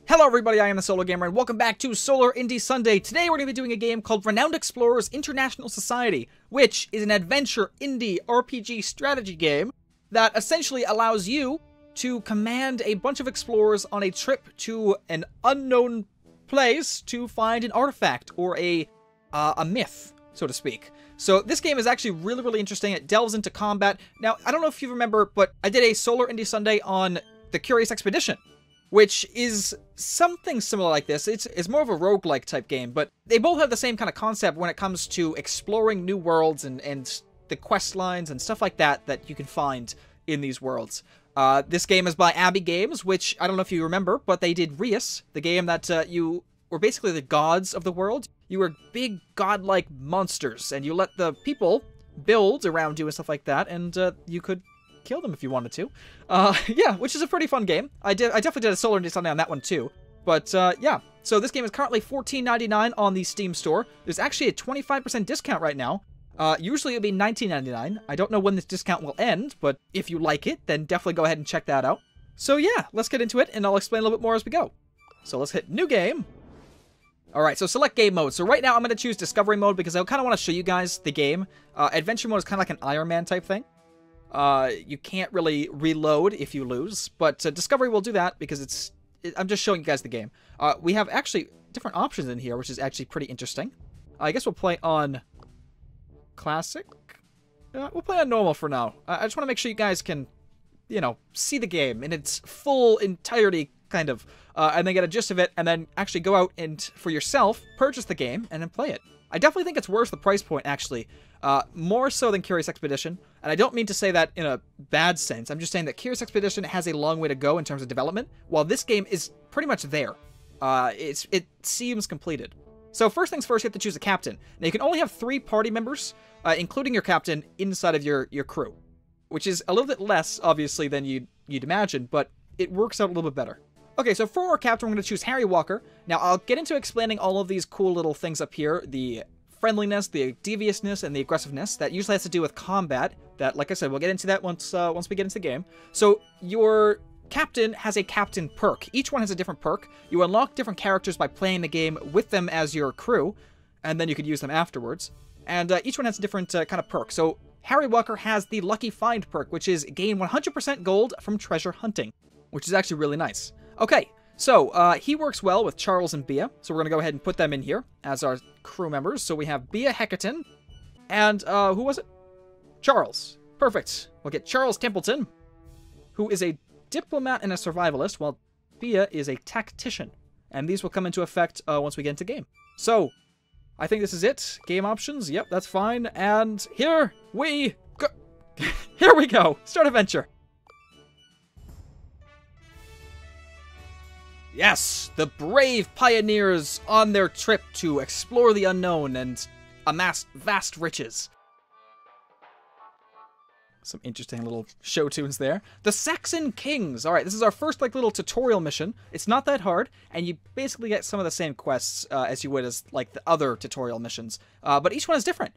Hello everybody, I am the Solar Gamer, and welcome back to Solar Indie Sunday. Today we're going to be doing a game called Renowned Explorers International Society, which is an adventure indie RPG strategy game that essentially allows you to command a bunch of explorers on a trip to an unknown place to find an artifact or a myth, so to speak. So this game is actually really interesting. It delves into combat. Now, I don't know if you remember, but I did a Solar Indie Sunday on the Curious Expedition, which is something similar like this. It's more of a roguelike type game, but they both have the same kind of concept when it comes to exploring new worlds and the quest lines and stuff like that that you can find in these worlds. This game is by Abbey Games, which I don't know if you remember, but they did Rius, the game that you were basically the gods of the world. You were big godlike monsters, and you let the people build around you and stuff like that, and you could kill them if you wanted to. Yeah, which is a pretty fun game. I definitely did a Solar Indie Sunday on that one too. But yeah, so this game is currently $14.99 on the Steam store. There's actually a 25% discount right now. Usually it would be $19.99. I don't know when this discount will end, but if you like it, then definitely go ahead and check that out. So yeah, let's get into it, and I'll explain a little bit more as we go. So let's hit New Game. Alright, so select game mode. So right now I'm going to choose Discovery mode because I kind of want to show you guys the game. Adventure mode is kind of like an Iron Man type thing. You can't really reload if you lose, but Discovery will do that because I'm just showing you guys the game. We have actually different options in here, which is actually pretty interesting. I guess we'll play on Classic. We'll play on Normal for now. I just want to make sure you guys can, you know, see the game in its full entirety, kind of, and then get a gist of it, and then actually go out and, for yourself, purchase the game, and then play it. I definitely think it's worth the price point, actually. More so than Curious Expedition. And I don't mean to say that in a bad sense. I'm just saying that Curious Expedition has a long way to go in terms of development, while this game is pretty much there. It seems completed. So first things first, you have to choose a captain. Now you can only have 3 party members, including your captain, inside of your crew. Which is a little bit less, obviously, than you'd imagine, but it works out a little bit better. Okay, so for our captain, we're going to choose Harry Walker. Now, I'll get into explaining all of these cool little things up here. The friendliness, the deviousness, and the aggressiveness. That usually has to do with combat. That, like I said, we'll get into that once we get into the game. So, your captain has a captain perk. Each one has a different perk. You unlock different characters by playing the game with them as your crew, and then you could use them afterwards. And each one has a different kind of perk. So, Harry Walker has the Lucky Find perk, which is gain 100% gold from treasure hunting, which is actually really nice. Okay, so he works well with Charles and Bea, so we're going to go ahead and put them in here as our crew members. So we have Bea Heckerton, and who was it? Charles. Perfect. We'll get Charles Templeton, who is a diplomat and a survivalist, while Bea is a tactician. And these will come into effect once we get into game. So, I think this is it. Game options, yep, that's fine. And here we go. Here we go. Start adventure. Yes, the brave pioneers on their trip to explore the unknown and amass vast riches. Some interesting little show tunes there. The Saxon Kings. Alright, this is our first little tutorial mission. It's not that hard, and you basically get some of the same quests as you would as like the other tutorial missions. But each one is different.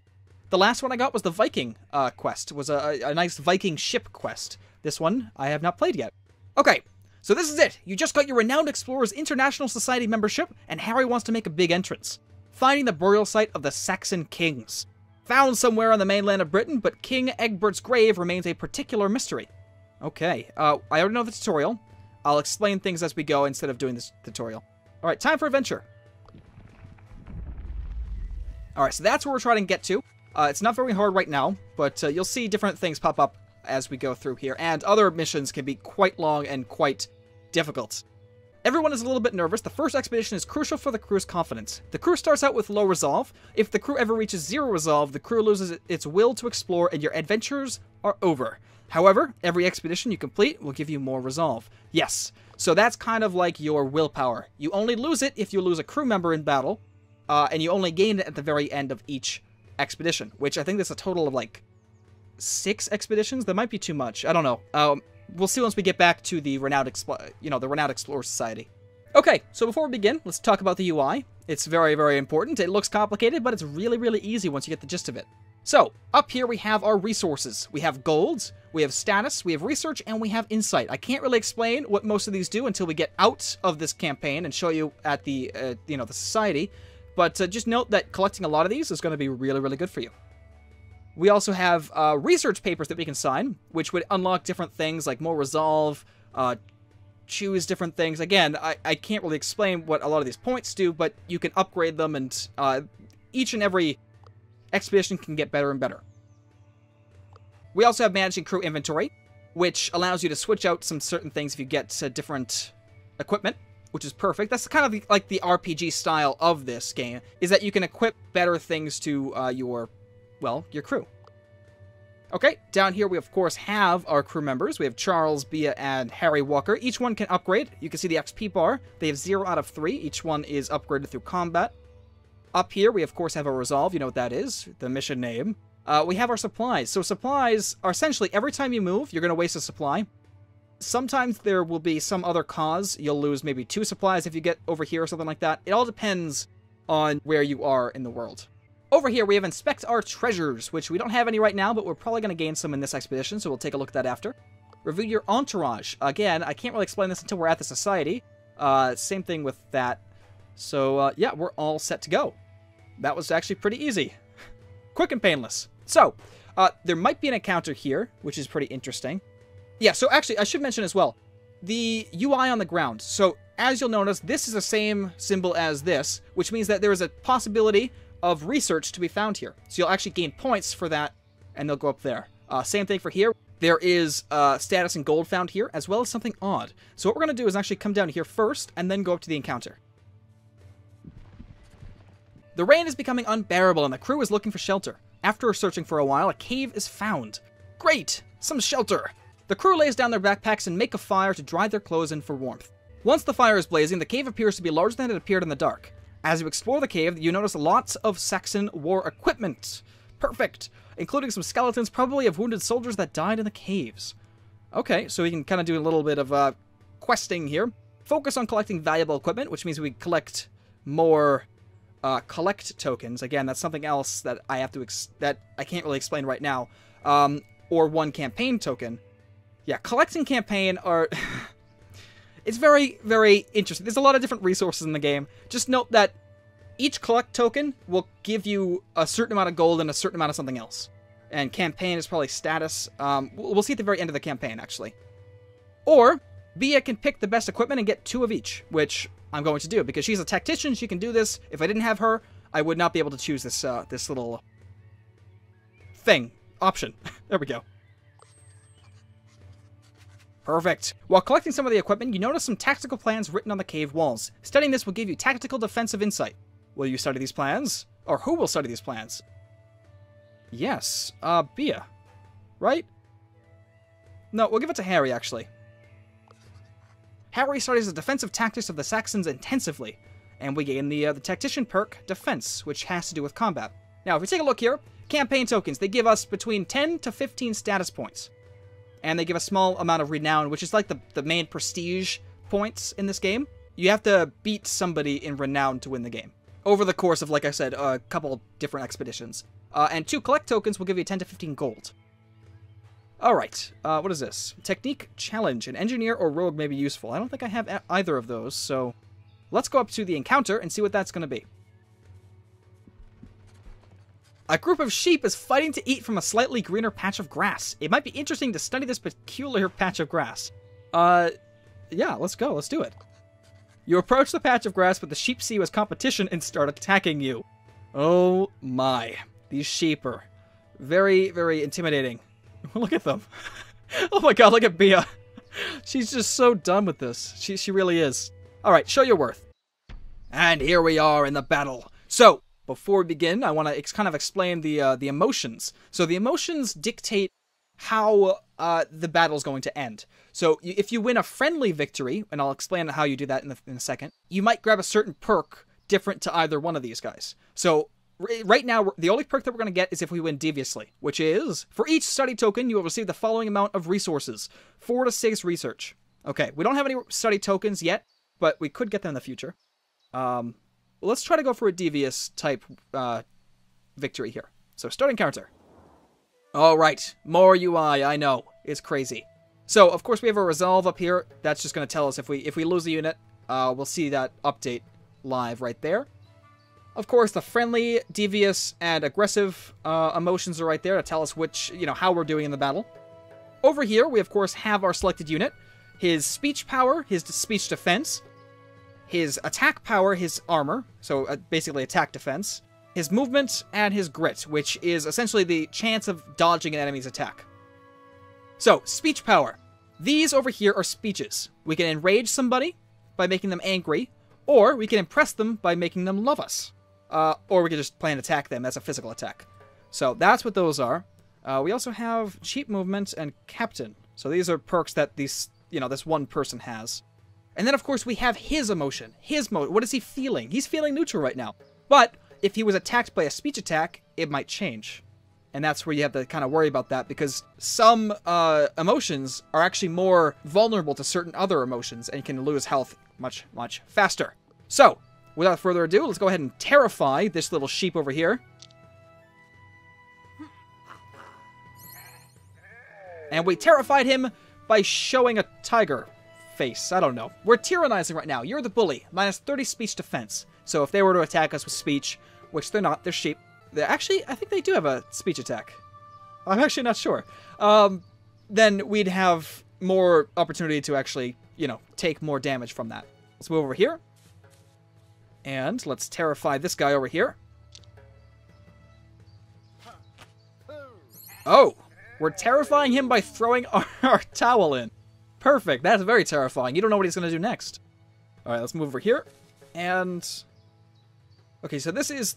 The last one I got was the Viking quest. It was a nice Viking ship quest. This one I have not played yet. Okay. So this is it. You just got your Renowned Explorers International Society membership, and Harry wants to make a big entrance. Finding the burial site of the Saxon Kings. Found somewhere on the mainland of Britain, but King Egbert's grave remains a particular mystery. Okay, I already know the tutorial. I'll explain things as we go instead of doing this tutorial. Alright, time for adventure. Alright, so that's where we're trying to get to. It's not very hard right now, but you'll see different things pop up as we go through here, and other missions can be quite long and quite difficult. Everyone is a little bit nervous. The first expedition is crucial for the crew's confidence. The crew starts out with low resolve. If the crew ever reaches 0 resolve, the crew loses its will to explore and your adventures are over. However, every expedition you complete will give you more resolve. Yes, so that's kind of like your willpower. You only lose it if you lose a crew member in battle, and you only gain it at the very end of each expedition, which I think there's a total of like 6 expeditions? That might be too much. I don't know. We'll see once we get back to the Renowned Explorer Society. Okay, so before we begin, let's talk about the UI. It's very important. It looks complicated, but it's really easy once you get the gist of it. So, up here we have our resources. We have gold, we have status, we have research, and we have insight. I can't really explain what most of these do until we get out of this campaign and show you at the, the society. But just note that collecting a lot of these is going to be really, really good for you. We also have research papers that we can sign, which would unlock different things like more resolve, choose different things. Again, I can't really explain what a lot of these points do, but you can upgrade them, and each and every expedition can get better and better. We also have managing crew inventory, which allows you to switch out some certain things if you get different equipment, which is perfect. That's kind of like the RPG style of this game, is that you can equip better things to your crew. Okay, down here we of course have our crew members. We have Charles, Bia, and Harry Walker. Each one can upgrade. You can see the XP bar. They have 0 out of 3. Each one is upgraded through combat. Up here, we of course have a resolve. You know what that is, the mission name. We have our supplies. So supplies are essentially every time you move, you're going to waste a supply. Sometimes there will be some other cause. You'll lose maybe 2 supplies if you get over here or something like that. It all depends on where you are in the world. Over here, we have Inspect Our Treasures, which we don't have any right now, but we're probably going to gain some in this expedition, so we'll take a look at that after. Review your entourage. Again, I can't really explain this until we're at the society. Same thing with that. So, yeah, we're all set to go. That was actually pretty easy. Quick and painless. So, there might be an encounter here, which is pretty interesting. Yeah, so actually, I should mention as well, the UI on the ground. So, as you'll notice, this is the same symbol as this, which means that there is a possibility of research to be found here. So you'll actually gain points for that, and they'll go up there. Same thing for here. There is status and gold found here, as well as something odd. So what we're going to do is actually come down here first, and then go up to the encounter. The rain is becoming unbearable, and the crew is looking for shelter. After searching for a while, a cave is found. Great! Some shelter! The crew lays down their backpacks and make a fire to dry their clothes in for warmth. Once the fire is blazing, the cave appears to be larger than it appeared in the dark. As you explore the cave, you notice lots of Saxon war equipment. Perfect! Including some skeletons, probably of wounded soldiers that died in the caves. Okay, so we can kind of do a little bit of questing here. Focus on collecting valuable equipment, which means we collect more collect tokens. Again, that's something else that I have to that I can't really explain right now. Or 1 campaign token. Yeah, collecting campaign are... It's very, very interesting. There's a lot of different resources in the game. Just note that each collect token will give you a certain amount of gold and a certain amount of something else. And campaign is probably status. We'll see at the very end of the campaign, actually. Or, Bia can pick the best equipment and get 2 of each, which I'm going to do. Because she's a tactician, she can do this. If I didn't have her, I would not be able to choose this, this little thing. Option. There we go. Perfect. While collecting some of the equipment, you notice some tactical plans written on the cave walls. Studying this will give you tactical defensive insight. Will you study these plans? Or who will study these plans? Yes, Bia. Right? No, we'll give it to Harry, actually. Harry studies the defensive tactics of the Saxons intensively, and we gain the tactician perk, Defense, which has to do with combat. Now, if we take a look here, campaign tokens, they give us between 10 to 15 status points. And they give a small amount of renown, which is like the main prestige points in this game. You have to beat somebody in renown to win the game. Over the course of, like I said, a couple different expeditions. And 2 collect tokens will give you 10 to 15 gold. Alright, what is this? Technique Challenge. An engineer or rogue may be useful. I don't think I have either of those, so let's go up to the encounter and see what that's going to be. A group of sheep is fighting to eat from a slightly greener patch of grass. It might be interesting to study this peculiar patch of grass. Yeah, let's go. Let's do it. You approach the patch of grass, but the sheep see you as competition and start attacking you. Oh my. These sheep are very, very intimidating. Look at them. Oh my god, look at Bia. She's just so done with this. She really is. Alright, show your worth. And here we are in the battle. So, before we begin, I want to kind of explain the emotions. So the emotions dictate how the battle is going to end. So if you win a friendly victory, and I'll explain how you do that in a second, you might grab a certain perk different to either one of these guys. So right now, the only perk that we're going to get is if we win deviously, which is, for each study token, you will receive the following amount of resources. 4 to 6 research. Okay, we don't have any study tokens yet, but we could get them in the future. Let's try to go for a devious type victory here. So start encounter. Alright, more UI, I know. It's crazy. So, of course, we have a resolve up here. That's just going to tell us if we lose a unit, we'll see that update live right there. Of course, the friendly, devious, and aggressive emotions are right there to tell us which, how we're doing in the battle. Over here, we of course have our selected unit. His speech power, his speech defense, his attack power, his armor, so basically attack defense, his movement, and his grit, which is essentially the chance of dodging an enemy's attack. So, speech power. These over here are speeches. We can enrage somebody by making them angry, or we can impress them by making them love us. Or we can just plain attack them. That's a physical attack. So that's what those are. We also have cheap movement and captain. So these are perks that this one person has. And then, of course, we have his emotion. What is he feeling? He's feeling neutral right now. But if he was attacked by a speech attack, it might change. And that's where you have to kind of worry about that, because some emotions are actually more vulnerable to certain other emotions and can lose health much, much faster. So, without further ado, let's go ahead and terrify this little sheep over here. And we terrified him by showing a tiger face. I don't know. We're tyrannizing right now. You're the bully. Minus 30 speech defense. So if they were to attack us with speech, which they're not, they're sheep. Actually, I think they do have a speech attack. I'm actually not sure. Then we'd have more opportunity to actually, take more damage from that. Let's move over here. And let's terrify this guy over here. Oh, we're terrifying him by throwing our towel in. Perfect. That's very terrifying. You don't know what he's going to do next. All right, let's move over here. And okay, so this is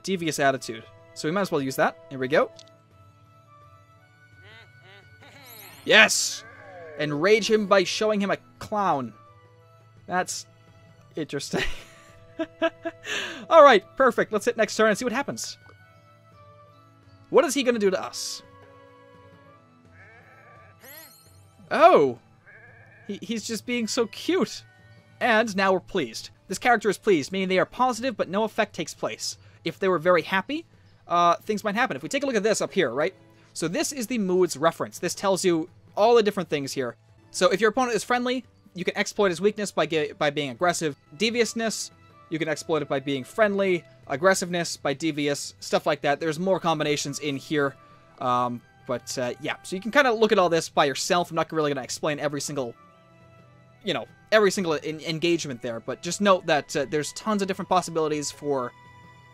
devious attitude. So we might as well use that. Here we go. Yes! Enrage him by showing him a clown. That's interesting. Alright, perfect. Let's hit next turn and see what happens. What is he going to do to us? Oh! He's just being so cute. And now we're pleased. This character is pleased, meaning they are positive, but no effect takes place. If they were very happy, things might happen. If we take a look at this up here, right? So this is the mood's reference. This tells you all the different things here. So if your opponent is friendly, you can exploit his weakness by being aggressive. Deviousness, you can exploit it by being friendly. Aggressiveness by devious, stuff like that. There's more combinations in here. Yeah, so you can kind of look at all this by yourself. I'm not really going to explain every single, engagement there. But just note that there's tons of different possibilities for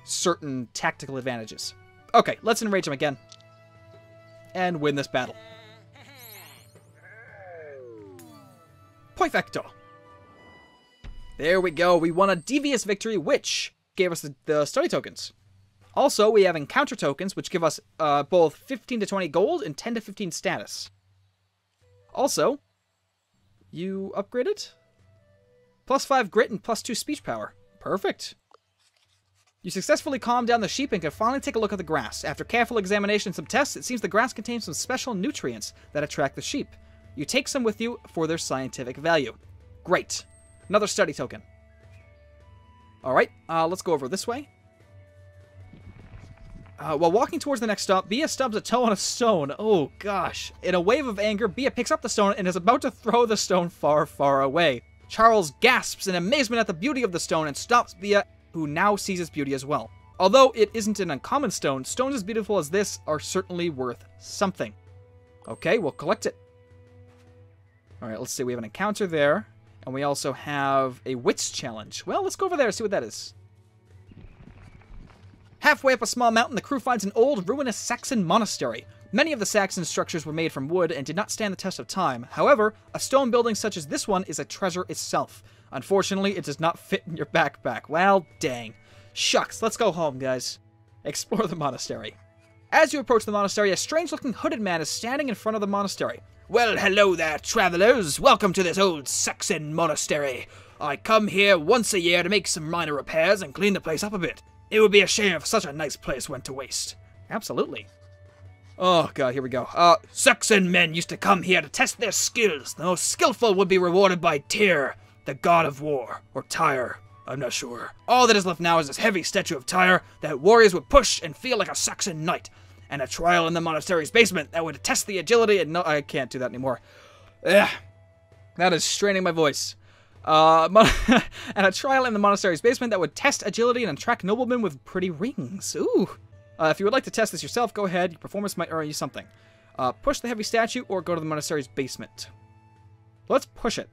certain tactical advantages. Okay, let's enrage him again. And win this battle. Perfecto. There we go. We won a devious victory, which gave us the study tokens. Also, we have encounter tokens, which give us both 15 to 20 gold and 10 to 15 status. Also, you upgraded? Plus 5 grit and plus 2 speech power. Perfect. You successfully calmed down the sheep and can finally take a look at the grass. After careful examination and some tests, it seems the grass contains some special nutrients that attract the sheep. You take some with you for their scientific value. Great. Another study token. Alright, let's go over this way. While walking towards the next stop, Bia stubs a toe on a stone. Oh, gosh. In a wave of anger, Bia picks up the stone and is about to throw the stone far, far away. Charles gasps in amazement at the beauty of the stone and stops Bia, who now sees its beauty as well. Although it isn't an uncommon stone, stones as beautiful as this are certainly worth something. Okay, we'll collect it. Alright, let's see. We have an encounter there. And we also have a wits challenge. Well, let's go over there and see what that is. Halfway up a small mountain, the crew finds an old, ruinous Saxon monastery. Many of the Saxon structures were made from wood and did not stand the test of time. However, a stone building such as this one is a treasure itself. Unfortunately, it does not fit in your backpack. Well, dang. Shucks, let's go home, guys. Explore the monastery. As you approach the monastery, a strange-looking hooded man is standing in front of the monastery. Well, hello there, travelers. Welcome to this old Saxon monastery. I come here once a year to make some minor repairs and clean the place up a bit. It would be a shame if such a nice place went to waste. Absolutely. Oh, God, here we go. Saxon men used to come here to test their skills. The most skillful would be rewarded by Tyr, the god of war, or Tyre. I'm not sure. All that is left now is this heavy statue of Tyre that warriors would push and feel like a Saxon knight, and a trial in the monastery's basement that would test the agility and I can't do that anymore. Ugh. That is straining my voice. And a trial in the monastery's basement that would test agility and attract noblemen with pretty rings. Ooh. If you would like to test this yourself, go ahead. Your performance might earn you something. Push the heavy statue or go to the monastery's basement. Let's push it.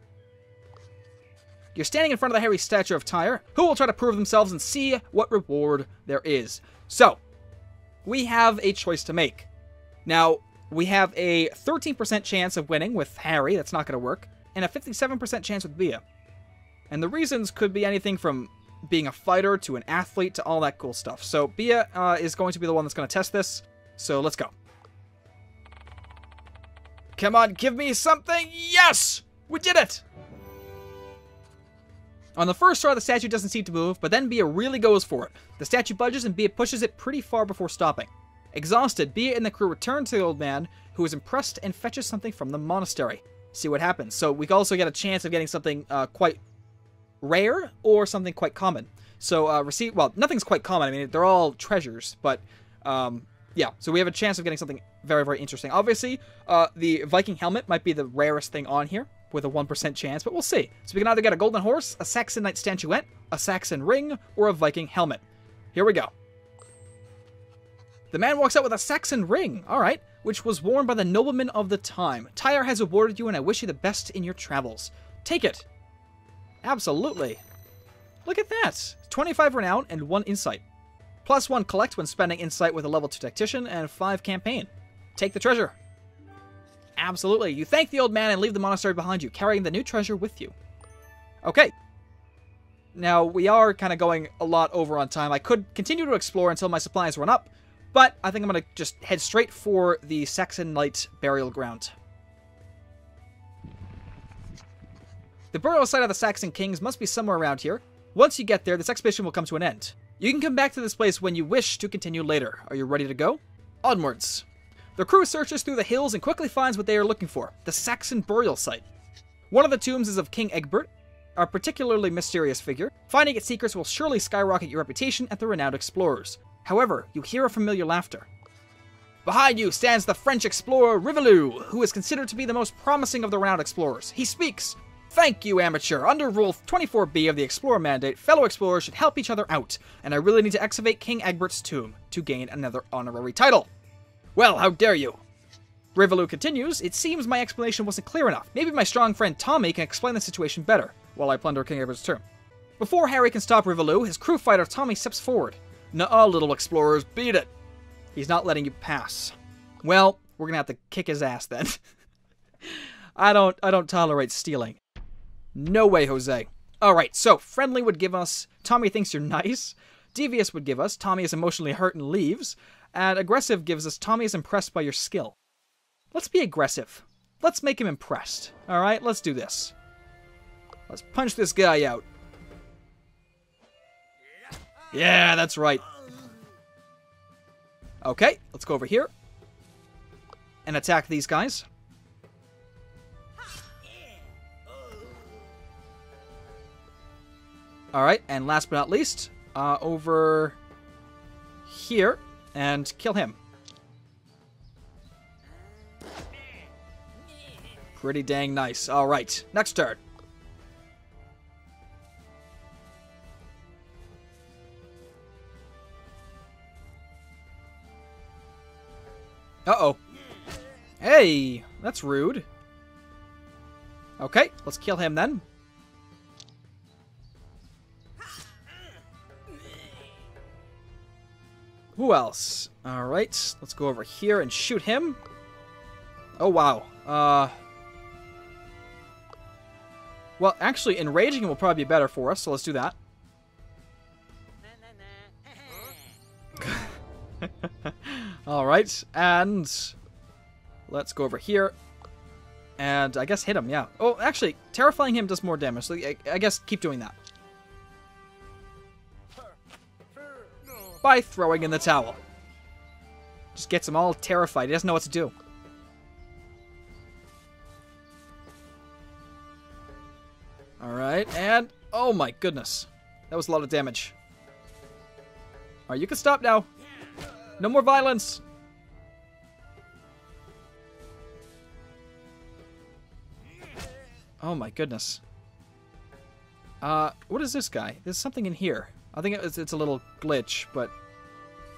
You're standing in front of the heavy statue of Tyre, who will try to prove themselves and see what reward there is. So, we have a choice to make. Now, we have a 13% chance of winning with Harry, that's not going to work, and a 57% chance with Bia. And the reasons could be anything from being a fighter to an athlete to all that cool stuff. So, Bia is going to be the one that's going to test this, so let's go. Come on, give me something! Yes! We did it! On the first try, the statue doesn't seem to move, but then Bia really goes for it. The statue budges and Bia pushes it pretty far before stopping. Exhausted, Bia and the crew return to the old man, who is impressed and fetches something from the monastery. See what happens. So we also get a chance of getting something quite rare or something quite common. So well, nothing's quite common. I mean, they're all treasures, but yeah. So we have a chance of getting something very, very interesting. Obviously, the Viking helmet might be the rarest thing on here, with a 1% chance, but we'll see. So we can either get a golden horse, a Saxon knight statuette, a Saxon ring, or a Viking helmet. Here we go. The man walks out with a Saxon ring, alright, which was worn by the noblemen of the time. Tyre has awarded you and I wish you the best in your travels. Take it. Absolutely. Look at that. 25 renown and 1 insight. +1 collect when spending insight with a level 2 tactician and 5 campaign. Take the treasure. Absolutely. You thank the old man and leave the monastery behind you, carrying the new treasure with you. Okay. Now, we are kind of going a lot over on time. I could continue to explore until my supplies run up, but I think I'm going to just head straight for the Saxon Knight burial ground. The burial site of the Saxon kings must be somewhere around here. Once you get there, this expedition will come to an end. You can come back to this place when you wish to continue later. Are you ready to go? Onwards. The crew searches through the hills and quickly finds what they are looking for, the Saxon burial site. One of the tombs is of King Egbert, a particularly mysterious figure. Finding its secrets will surely skyrocket your reputation at the renowned explorers. However, you hear a familiar laughter. Behind you stands the French explorer Rivelou, who is considered to be the most promising of the renowned explorers. He speaks. Thank you, amateur. Under Rule 24B of the Explorer Mandate, fellow explorers should help each other out, and I really need to excavate King Egbert's tomb to gain another honorary title. Well, how dare you? Rivelou continues, it seems my explanation wasn't clear enough. Maybe my strong friend Tommy can explain the situation better, while I plunder King Egbert's tomb. Before Harry can stop Rivelou, his crew fighter Tommy steps forward. Nuh-uh, little explorers, beat it. He's not letting you pass. Well, we're gonna have to kick his ass then. I don't tolerate stealing. No way, Jose. Alright, so friendly would give us Tommy thinks you're nice. Devious would give us Tommy is emotionally hurt and leaves. And aggressive gives us Tommy is impressed by your skill. Let's be aggressive. Let's make him impressed. Alright, let's do this. Let's punch this guy out. Yeah, that's right. Okay, let's go over here. And attack these guys. Alright, and last but not least, over here. And kill him. Pretty dang nice. Alright, next turn. Uh-oh. Hey, that's rude. Okay, let's kill him then. Who else? Alright, let's go over here and shoot him. Oh, wow. Well, actually, enraging him will probably be better for us, so let's do that. Alright, and let's go over here. And I guess hit him, yeah. Oh, actually, terrifying him does more damage, so I guess keep doing that. By throwing in the towel. Just gets him all terrified. He doesn't know what to do. Alright, and... oh my goodness. That was a lot of damage. Alright, you can stop now. No more violence. Oh my goodness. What is this guy? There's something in here. I think it's a little glitch, but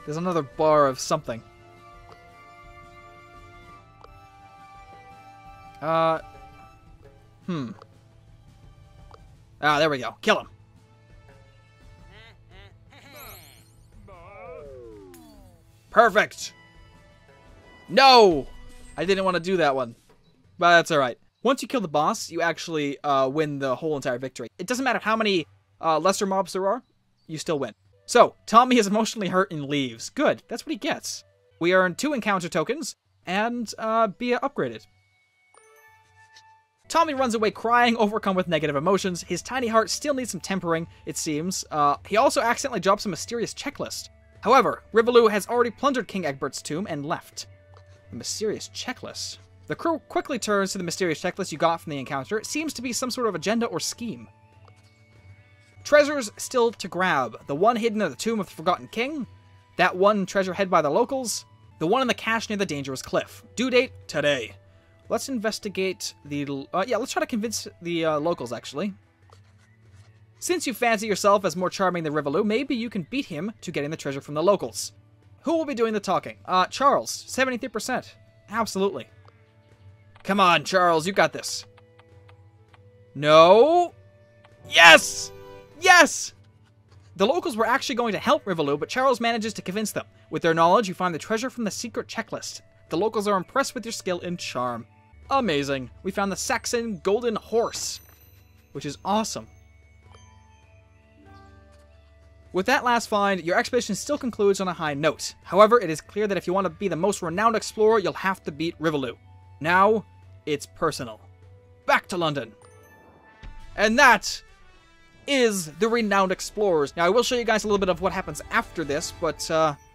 there's another bar of something. Ah, there we go. Kill him. Perfect. No! I didn't want to do that one. But that's alright. Once you kill the boss, you actually win the whole entire victory. It doesn't matter how many lesser mobs there are, you still win. So, Tommy is emotionally hurt and leaves. Good, that's what he gets. We earn 2 encounter tokens, and be upgraded. Tommy runs away crying, overcome with negative emotions. His tiny heart still needs some tempering, it seems. He also accidentally drops a mysterious checklist. However, Rivaloo has already plundered King Egbert's tomb and left. The mysterious checklist. The crew quickly turns to the mysterious checklist you got from the encounter. It seems to be some sort of agenda or scheme. Treasures still to grab. The one hidden in the tomb of the Forgotten King. That one treasure hid by the locals. The one in the cache near the dangerous cliff. Due date, today. Let's investigate the... let's try to convince the locals, actually. Since you fancy yourself as more charming than Rivaloo, maybe you can beat him to getting the treasure from the locals. Who will be doing the talking? Charles, 73%. Absolutely. Come on, Charles, you got this. No. Yes! Yes! The locals were actually going to help Rivaloo, but Charles manages to convince them. With their knowledge, you find the treasure from the secret checklist. The locals are impressed with your skill and charm. Amazing. We found the Saxon Golden Horse, which is awesome. With that last find, your expedition still concludes on a high note. However, it is clear that if you want to be the most renowned explorer, you'll have to beat Rivaloo. Now, it's personal. Back to London. And that is the Renowned Explorers. Now, I will show you guys a little bit of what happens after this, but,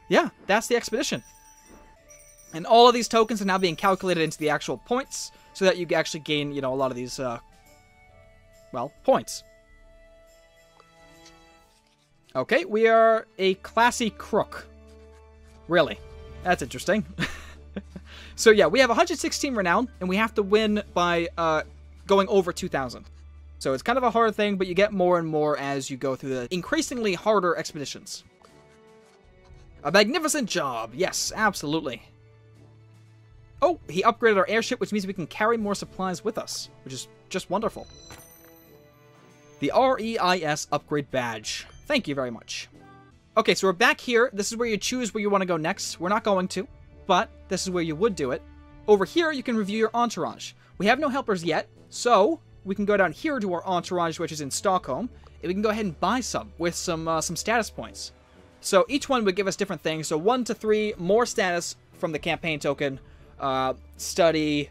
yeah, that's the expedition. And all of these tokens are now being calculated into the actual points, so that you actually gain, you know, a lot of these, well, points. Okay, we are a classy crook. Really? That's interesting. So yeah, we have 116 renown, and we have to win by going over 2,000. So it's kind of a hard thing, but you get more and more as you go through the increasingly harder expeditions. A magnificent job. Yes, absolutely. Oh, he upgraded our airship, which means we can carry more supplies with us, which is just wonderful. The REIS upgrade badge. Thank you very much. Okay, so we're back here. This is where you choose where you want to go next. We're not going to, but this is where you would do it. Over here, you can review your entourage. We have no helpers yet, so we can go down here to our entourage, which is in Stockholm, and we can go ahead and buy some with some status points. So each one would give us different things. So 1 to 3, more status from the campaign token, study,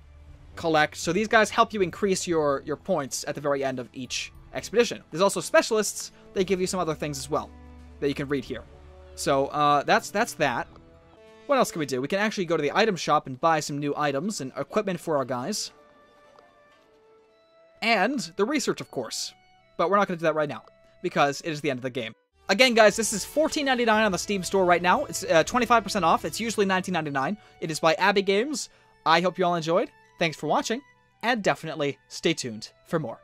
collect. So these guys help you increase your points at the very end of each expedition. There's also specialists. They give you some other things as well that you can read here. So that's that. What else can we do? We can actually go to the item shop and buy some new items and equipment for our guys. And the research, of course. But we're not going to do that right now, because it is the end of the game. Again, guys, this is $14.99 on the Steam store right now. It's 25% off. It's usually $19.99. It is by Abby Games. I hope you all enjoyed. Thanks for watching, and definitely stay tuned for more.